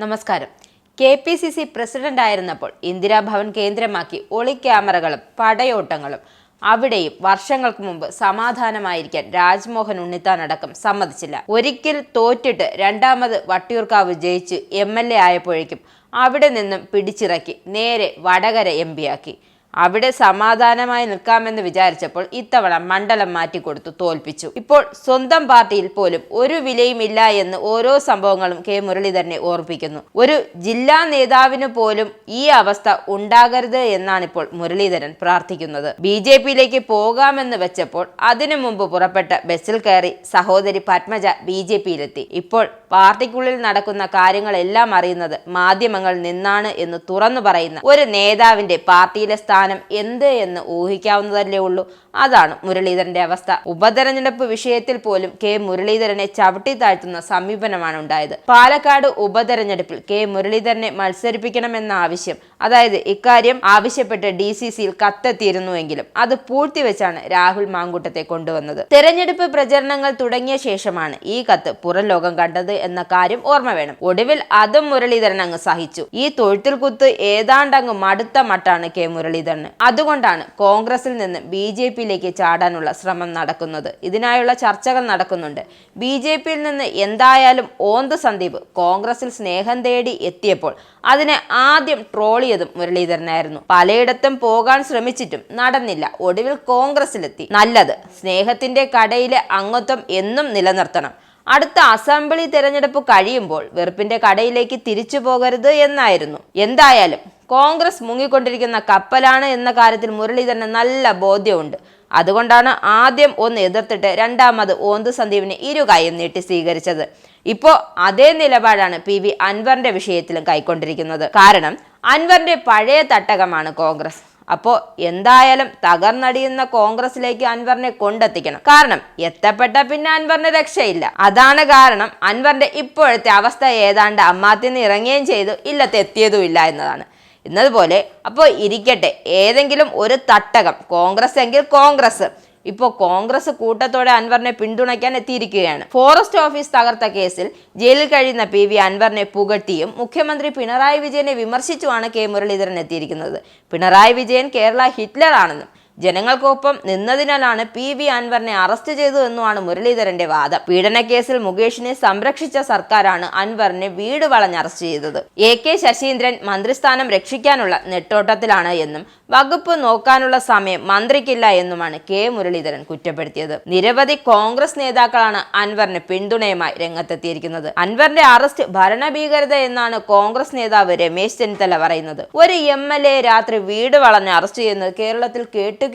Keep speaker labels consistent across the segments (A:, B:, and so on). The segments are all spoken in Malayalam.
A: നമസ്കാരം. KPCC പ്രസിഡന്റായിരുന്നപ്പോൾ ഇന്ദിരാഭവൻ കേന്ദ്രമാക്കി ഒളി ക്യാമറകളും പടയോട്ടങ്ങളും അവിടെയും വർഷങ്ങൾക്ക് മുമ്പ് സമാധാനമായിരിക്കാൻ രാജ്മോഹൻ ഉണ്ണിത്താനടക്കം സമ്മതിച്ചില്ല. ഒരിക്കൽ തോറ്റിട്ട് രണ്ടാമത് വട്ടിയൂർക്കാവ് ജയിച്ച് MLA ആയപ്പോഴേക്കും അവിടെ നിന്നും പിടിച്ചിറക്കി നേരെ വടകര MP ആക്കി. അവിടെ സമാധാനമായി നിൽക്കാമെന്ന് വിചാരിച്ചപ്പോൾ ഇത്തവണ മണ്ഡലം മാറ്റിക്കൊടുത്തു തോൽപ്പിച്ചു. ഇപ്പോൾ സ്വന്തം പാർട്ടിയിൽ പോലും ഒരു വിലയുമില്ല എന്ന് ഓരോ സംഭവങ്ങളും K മുരളീധരനെ ഓർപ്പിക്കുന്നു. ഒരു ജില്ലാ നേതാവിന് പോലും ഈ അവസ്ഥ ഉണ്ടാകരുത് എന്നാണിപ്പോൾ മുരളീധരൻ പ്രാർത്ഥിക്കുന്നത്. BJPയിലേക്ക് പോകാമെന്ന് വെച്ചപ്പോൾ അതിനു മുമ്പ് പുറപ്പെട്ട ബസ്സിൽ കയറി സഹോദരി പത്മജ BJPയിലെത്തി. ഇപ്പോൾ പാർട്ടിക്കുള്ളിൽ നടക്കുന്ന കാര്യങ്ങളെല്ലാം അറിയുന്നത് മാധ്യമങ്ങളിൽ നിന്നാണ് എന്ന് തുറന്നു പറയുന്ന ഒരു നേതാവിന്റെ പാർട്ടിയിലെ സ്ഥാനം എന്ത് എന്ന് ഊഹിക്കാവുന്നതല്ലേ ഉള്ളൂ. അതാണ് മുരളീധരന്റെ അവസ്ഥ. ഉപതെരഞ്ഞെടുപ്പ് വിഷയത്തിൽ പോലും K മുരളീധരനെ ചവിട്ടി താഴ്ത്തുന്ന സമീപനമാണ് ഉണ്ടായത്. പാലക്കാട് ഉപതെരഞ്ഞെടുപ്പിൽ K മുരളീധരനെ മത്സരിപ്പിക്കണമെന്ന ആവശ്യം, അതായത് ഇക്കാര്യം ആവശ്യപ്പെട്ട് DCCയിൽ കത്തെത്തിയിരുന്നുവെങ്കിലും അത് പൂഴ്ത്തിവെച്ചാണ് രാഹുൽ മാങ്കൂട്ടത്തെ കൊണ്ടുവന്നത്. തെരഞ്ഞെടുപ്പ് പ്രചരണങ്ങൾ തുടങ്ങിയ ശേഷമാണ് ഈ കത്ത് പുറം ലോകം കണ്ടത് എന്ന കാര്യം ഓർമ്മ വേണം. ഒടുവിൽ അതും മുരളീധരൻ അങ്ങ് സഹിച്ചു. ഈ തൊഴുത്തിൽ കുത്ത് ഏതാണ്ടങ്ങ് മടുത്ത മട്ടാണ് K മുരളീധരൻ. അതുകൊണ്ടാണ് കോൺഗ്രസിൽ നിന്ന് BJPയിലേക്ക് ചാടാനുള്ള ശ്രമം നടക്കുന്നത്. ഇതിനായുള്ള ചർച്ചകൾ നടക്കുന്നുണ്ട്. BJPയിൽ നിന്ന് എന്തായാലും ഓന്ത് സന്ദീപ് കോൺഗ്രസിൽ സ്നേഹം തേടി എത്തിയപ്പോൾ അതിനെ ആദ്യം ട്രോളിയതും മുരളീധരനായിരുന്നു. പലയിടത്തും പോകാൻ ശ്രമിച്ചിട്ടും നടന്നില്ല. ഒടുവിൽ കോൺഗ്രസിലെത്തി. നല്ലത്. സ്നേഹത്തിന്റെ കടയിലെ അംഗത്വം എന്നും നിലനിർത്തണം. അടുത്ത അസംബ്ലി തെരഞ്ഞെടുപ്പ് കഴിയുമ്പോൾ വെറുപ്പിന്റെ കടയിലേക്ക് തിരിച്ചു പോകരുത് എന്നായിരുന്നു. എന്തായാലും കോൺഗ്രസ് മുങ്ങിക്കൊണ്ടിരിക്കുന്ന കപ്പലാണ് എന്ന കാര്യത്തിൽ മുരളീധരന് നല്ല ബോധ്യമുണ്ട്. അതുകൊണ്ടാണ് ആദ്യം ഒന്ന് എതിർത്തിട്ട് രണ്ടാമത് ഓന്ത് സന്ദീപിനെ ഇരുകൈയും നീട്ടി സ്വീകരിച്ചത്. ഇപ്പോൾ അതേ നിലപാടാണ് PV അൻവറിന്റെ വിഷയത്തിലും കൈക്കൊണ്ടിരിക്കുന്നത്. കാരണം അൻവറിന്റെ പഴയ തട്ടകമാണ് കോൺഗ്രസ്. അപ്പോൾ എന്തായാലും തകർന്നടിയുന്ന കോൺഗ്രസിലേക്ക് അൻവറിനെ കൊണ്ടെത്തിക്കണം. കാരണം എത്തപ്പെട്ട പിന്നെ അൻവറിന് രക്ഷയില്ല. അതാണ് കാരണം അൻവറിന്റെ ഇപ്പോഴത്തെ അവസ്ഥ ഏതാണ്ട് അമ്മാത്തിന്ന് ഇറങ്ങുകയും ചെയ്തു, ഇല്ലത്തെത്തിയതും ഇല്ല എന്നതാണ്. എന്നതുപോലെ അപ്പോൾ ഇരിക്കട്ടെ, ഏതെങ്കിലും ഒരു തട്ടകം, കോൺഗ്രസ് എങ്കിൽ കോൺഗ്രസ്. ഇപ്പോൾ കോൺഗ്രസ് കൂട്ടത്തോടെ അൻവറിനെ പിന്തുണയ്ക്കാൻ എത്തിയിരിക്കുകയാണ്. ഫോറസ്റ്റ് ഓഫീസ് തകർത്ത കേസിൽ ജയിലിൽ കഴിയുന്ന PV അൻവറിനെ പുകഴ്ത്തിയും മുഖ്യമന്ത്രി പിണറായി വിജയനെ വിമർശിച്ചുമാണ് K മുരളീധരൻ എത്തിയിരിക്കുന്നത്. പിണറായി വിജയൻ കേരള ഹിറ്റ്ലർ ആണെന്നും ജനങ്ങൾക്കൊപ്പം നിന്നതിനാലാണ് PV അൻവറിനെ അറസ്റ്റ് ചെയ്തതെന്നുമാണ് മുരളീധരന്റെ വാദം. പീഡനക്കേസിൽ മുകേഷിനെ സംരക്ഷിച്ച സർക്കാരാണ് അൻവറിനെ വീട് വളഞ്ഞ് അറസ്റ്റ് ചെയ്തത്. AK ശശീന്ദ്രൻ മന്ത്രിസ്ഥാനം രക്ഷിക്കാനുള്ള നെട്ടോട്ടത്തിലാണ് എന്നും വകുപ്പ് നോക്കാനുള്ള സമയം മന്ത്രിക്കില്ല എന്നുമാണ് K മുരളീധരൻ കുറ്റപ്പെടുത്തിയത്. നിരവധി കോൺഗ്രസ് നേതാക്കളാണ് അൻവറിന് പിന്തുണയുമായി രംഗത്തെത്തിയിരിക്കുന്നത്. അൻവറിന്റെ അറസ്റ്റ് ഭരണഭീകരത എന്നാണ് കോൺഗ്രസ് നേതാവ് രമേശ് ചെന്നിത്തല പറയുന്നത്. ഒരു MLA രാത്രി വീട് വളഞ്ഞ് അറസ്റ്റ് ചെയ്യുന്നത് കേരളത്തിൽ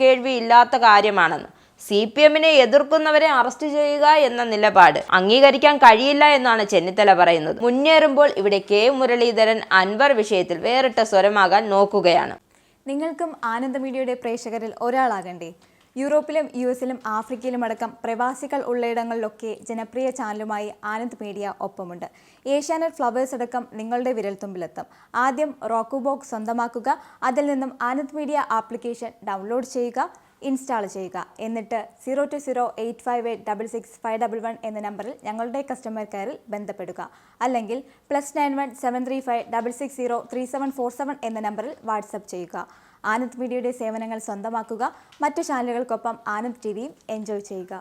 A: കേൾവിയില്ലാത്ത കാര്യമാണെന്ന്. CPMനെ എതിർക്കുന്നവരെ അറസ്റ്റ് ചെയ്യുക എന്ന നിലപാട് അംഗീകരിക്കാൻ കഴിയില്ല എന്നാണ് ചെന്നിത്തല പറയുന്നത്. മുന്നേറുമ്പോൾ ഇവിടെ K മുരളീധരൻ അൻവർ വിഷയത്തിൽ വേറിട്ട സ്വരമാകാൻ നോക്കുകയാണ്.
B: നിങ്ങൾക്കും ആനന്ദ മീഡിയയുടെ പ്രേക്ഷകരിൽ ഒരാളാകണ്ടേ? യൂറോപ്പിലും US-ലും ആഫ്രിക്കയിലും അടക്കം പ്രവാസികൾ ഉള്ളയിടങ്ങളിലൊക്കെ ജനപ്രിയ ചാനലുമായി ആനന്ദ് മീഡിയ ഒപ്പമുണ്ട്. ഏഷ്യാനെറ്റ് ഫ്ലവേഴ്സ് അടക്കം നിങ്ങളുടെ വിരൽത്തുമ്പിലെത്തും. ആദ്യം റോക്കു ബോക്സ് സ്വന്തമാക്കുക. അതിൽ നിന്നും ആനന്ദ് മീഡിയ ആപ്ലിക്കേഷൻ ഡൗൺലോഡ് ചെയ്യുക, ഇൻസ്റ്റാൾ ചെയ്യുക. എന്നിട്ട് 02085866511 എന്ന നമ്പറിൽ ഞങ്ങളുടെ കസ്റ്റമർ കെയറിൽ ബന്ധപ്പെടുക. അല്ലെങ്കിൽ +91 735 660 3747 എന്ന നമ്പറിൽ വാട്സപ്പ് ചെയ്യുക. ആനന്ദ് മീഡിയയുടെ സേവനങ്ങൾ സ്വന്തമാക്കുക. മറ്റു ചാനലുകൾക്കൊപ്പം ആനന്ദ് TVയും എൻജോയ് ചെയ്യുക.